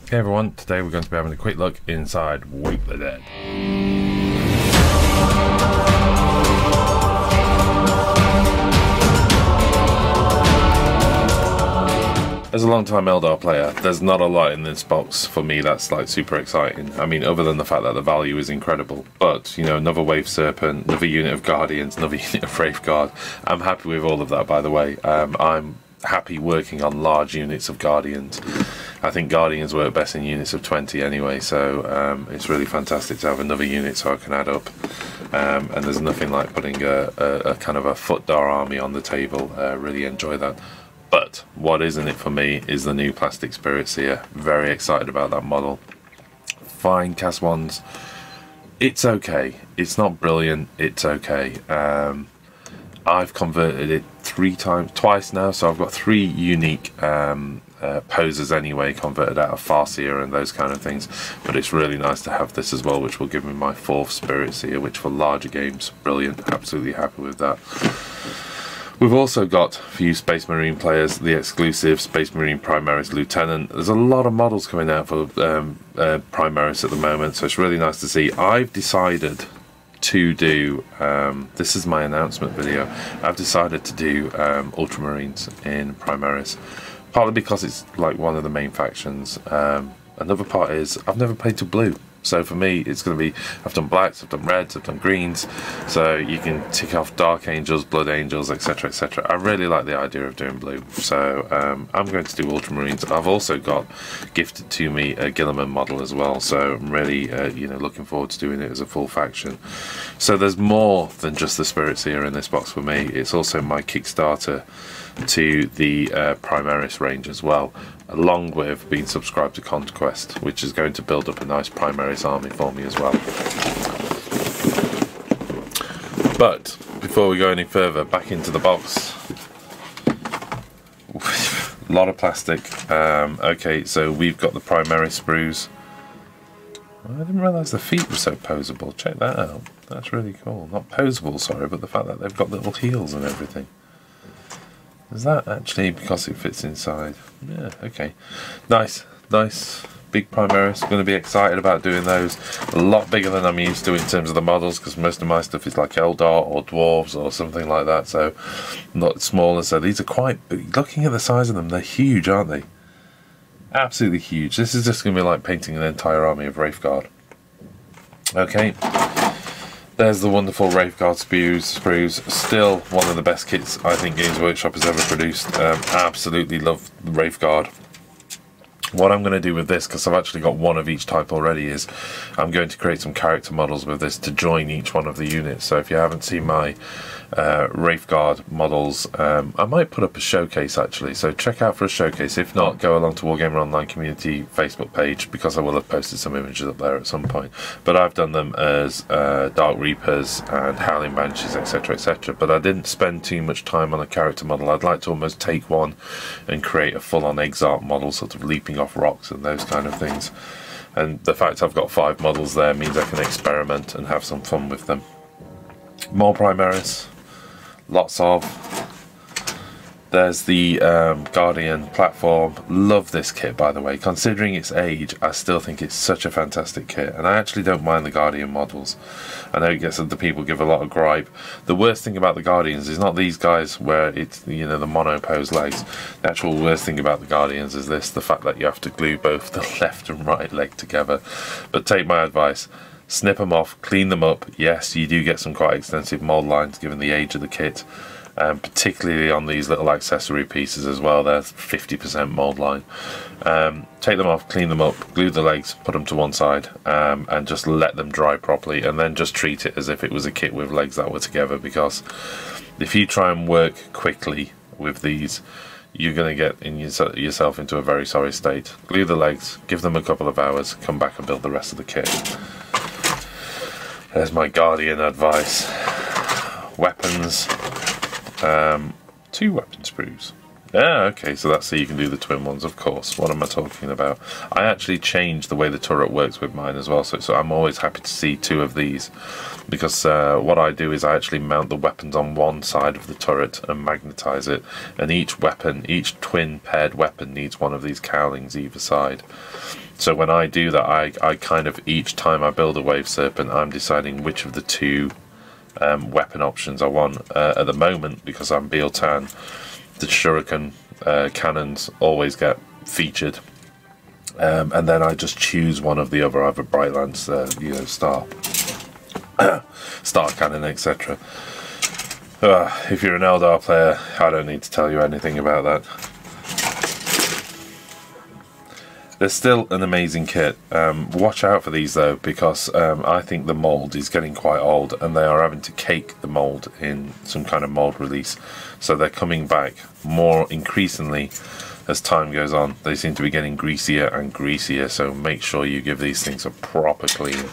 Hey everyone, today we're going to be having a quick look inside Wake the Dead. As a long-time Eldar player, there's not a lot in this box for me that's like super exciting. I mean, other than the fact that the value is incredible. But, you know, another Wave Serpent, another unit of Guardians, another unit of Wraith Guard. I'm happy with all of that, by the way. I'm happy working on large units of Guardians. I think Guardians work best in units of 20 anyway, so it's really fantastic to have another unit so I can add up. And there's nothing like putting a kind of a Footdar army on the table. Really enjoy that. But what is in it for me is the new plastic Spirit Seer. Very excited about that model. Fine cast ones. It's okay. It's not brilliant. It's okay. I've converted it twice now, so I've got 3 unique poses anyway, converted out of Farseer and those kind of things. But it's really nice to have this as well, which will give me my 4th Spirit Seer, which for larger games, brilliant. Absolutely happy with that. We've also got, for you Space Marine players, the exclusive Space Marine Primaris Lieutenant. There's a lot of models coming out for Primaris at the moment, so it's really nice to see. I've decided to do, this is my announcement video, I've decided to do Ultramarines in Primaris. Partly because it's like one of the main factions. Another part is, I've never played to blue. So for me, it's going to be, I've done blacks, I've done reds, I've done greens, so you can tick off Dark Angels, Blood Angels, etc, etc. I really like the idea of doing blue, so I'm going to do Ultramarines. I've also got gifted to me a Guilliman model as well, so I'm really you know, looking forward to doing it as a full faction. So there's more than just the Spirit Seer in this box for me. It's also my Kickstarter to the Primaris range as well, along with being subscribed to Conquest, which is going to build up a nice Primaris army for me as well. But before we go any further, back into the box. A lot of plastic. Okay, so we've got the Primaris sprues. I didn't realise the feet were so posable. Check that out. That's really cool. Not posable, sorry, but the fact that they've got little heels and everything. Is that actually because it fits inside? Yeah, okay. Nice, nice. Big Primaris. Going to be excited about doing those. A lot bigger than I'm used to in terms of the models, because most of my stuff is like Eldar or Dwarves or something like that, so not smaller. So these are quite big. Looking at the size of them, they're huge, aren't they? Absolutely huge. This is just going to be like painting an entire army of Wraith Guard. Okay. There's the wonderful Wraith Guard sprues. Still one of the best kits I think Games Workshop has ever produced. Absolutely love the Wraith Guard. What I'm going to do with this, because I've actually got one of each type already, is I'm going to create some character models with this to join each one of the units. So if you haven't seen my Wraith Guard models, I might put up a showcase actually, so check out for a showcase. If not, go along to Wargamer Online Community Facebook page, because I will have posted some images up there at some point. But I've done them as Dark Reapers and Howling Banshees, etc, etc. But I didn't spend too much time on a character model. I'd like to almost take one and create a full-on Exarch model, sort of leaping off rocks and those kind of things. And the fact I've got 5 models there means I can experiment and have some fun with them. More Primaris. Lots of. There's the Guardian platform. Love this kit, by the way. Considering its age, I still think it's such a fantastic kit, and I actually don't mind the Guardian models. I know it gets the people give a lot of gripe. The worst thing about the Guardians is not these guys where it's, you know, the monopose legs. The actual worst thing about the Guardians is this, the fact that you have to glue both the left and right leg together. But take my advice. Snip them off, clean them up. Yes, you do get some quite extensive mold lines given the age of the kit, particularly on these little accessory pieces as well. They're 50% mold line. Take them off, clean them up, glue the legs, put them to one side, and just let them dry properly, and then just treat it as if it was a kit with legs that were together, because if you try and work quickly with these, you're going to get yourself into a very sorry state. Glue the legs, give them a couple of hours, come back and build the rest of the kit. There's my Guardian advice. Weapons. 2 weapon sprues. Yeah, okay, so that's so you can do the twin ones, of course. What am I talking about? I actually changed the way the turret works with mine as well, so I'm always happy to see two of these, because what I do is I actually mount the weapons on one side of the turret and magnetize it, and each weapon, each twin paired weapon needs one of these cowlings either side. So when I do that, I kind of, each time I build a Wave Serpent, I'm deciding which of the two weapon options I want. At the moment, because I'm Bealtan, the shuriken cannons always get featured, and then I just choose one of the other, either Brightlands, you know, star cannon, etc. If you're an Eldar player, I don't need to tell you anything about that. They're still an amazing kit. Watch out for these though, because I think the mould is getting quite old, and they are having to cake the mould in some kind of mould release. So they're coming back more increasingly as time goes on. They seem to be getting greasier and greasier, so make sure you give these things a proper clean.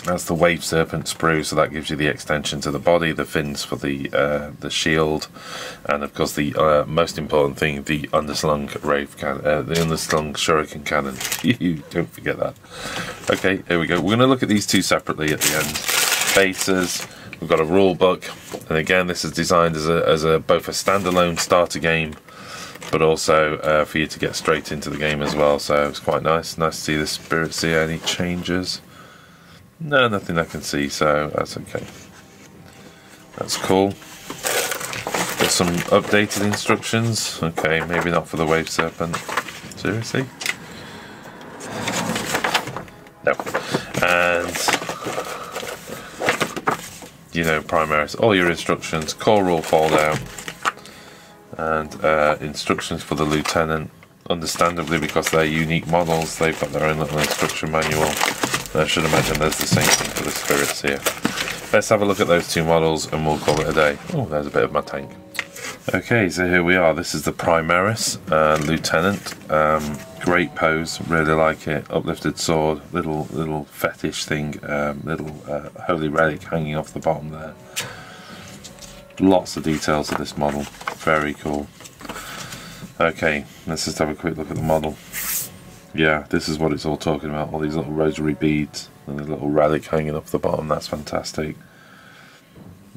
That's the Wave Serpent sprue, so that gives you the extension to the body, the fins for the shield, and of course the most important thing, the underslung the underslung shuriken cannon. You don't forget that. Okay, here we go. We're going to look at these two separately at the end. Bases. We've got a rule book, and again, this is designed as both a standalone starter game, but also for you to get straight into the game as well. So it's quite nice. Nice to see the Spirit Seer. Any changes? No, nothing I can see, so that's okay. That's cool. Got some updated instructions. Okay, maybe not for the Wave Serpent. Seriously? No. And, you know, Primaris, all your instructions, core rule fold out, and instructions for the Lieutenant. Understandably, because they're unique models, they've got their own little instruction manual. I should imagine there's the same thing for the Spirit Seer. Let's have a look at those two models and we'll call it a day. Oh, there's a bit of my tank. Okay, so here we are. This is the Primaris Lieutenant. Great pose, really like it. Uplifted sword, little fetish thing, little holy relic hanging off the bottom there. Lots of details of this model. Very cool. Okay, let's just have a quick look at the model. Yeah, this is what it's all talking about, all these little rosary beads and a little relic hanging off the bottom. That's fantastic.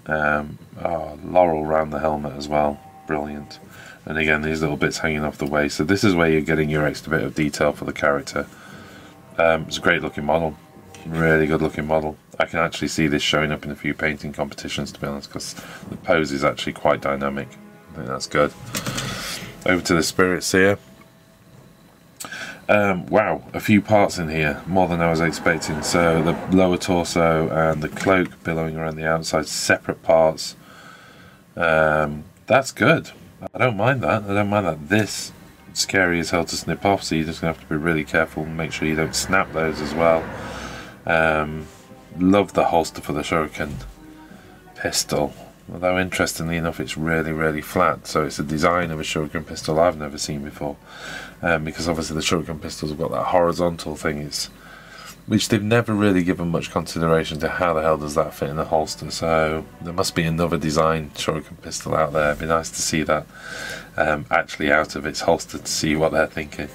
Laurel around the helmet as well, brilliant. And again, these little bits hanging off the waist. So this is where you're getting your extra bit of detail for the character. It's a great looking model, really good looking model. I can actually see this showing up in a few painting competitions, to be honest, because the pose is actually quite dynamic. I think that's good. Over to the Spirit Seer. Wow, a few parts in here, more than I was expecting. So the lower torso and the cloak billowing around the outside, separate parts. That's good. I don't mind that. I don't mind that. This scary as hell to snip off, so you're just going to have to be really careful and make sure you don't snap those as well. Love the holster for the shuriken pistol. Although interestingly enough, it's really flat, so it's a design of a shuriken pistol I've never seen before, because obviously the shuriken pistols have got that horizontal thing, which they've never really given much consideration to how the hell does that fit in a holster. So there must be another design shuriken pistol out there. It'd be nice to see that actually out of its holster, to see what they're thinking.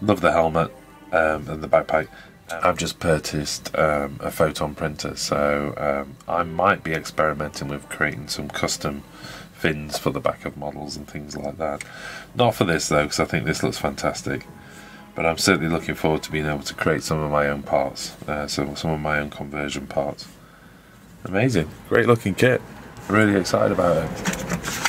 Love the helmet and the backpack. I've just purchased a photon printer, so I might be experimenting with creating some custom fins for the back of models and things like that. Not for this though, because I think this looks fantastic, but I'm certainly looking forward to being able to create some of my own parts, so some of my own conversion parts. Amazing, great looking kit, really excited about it.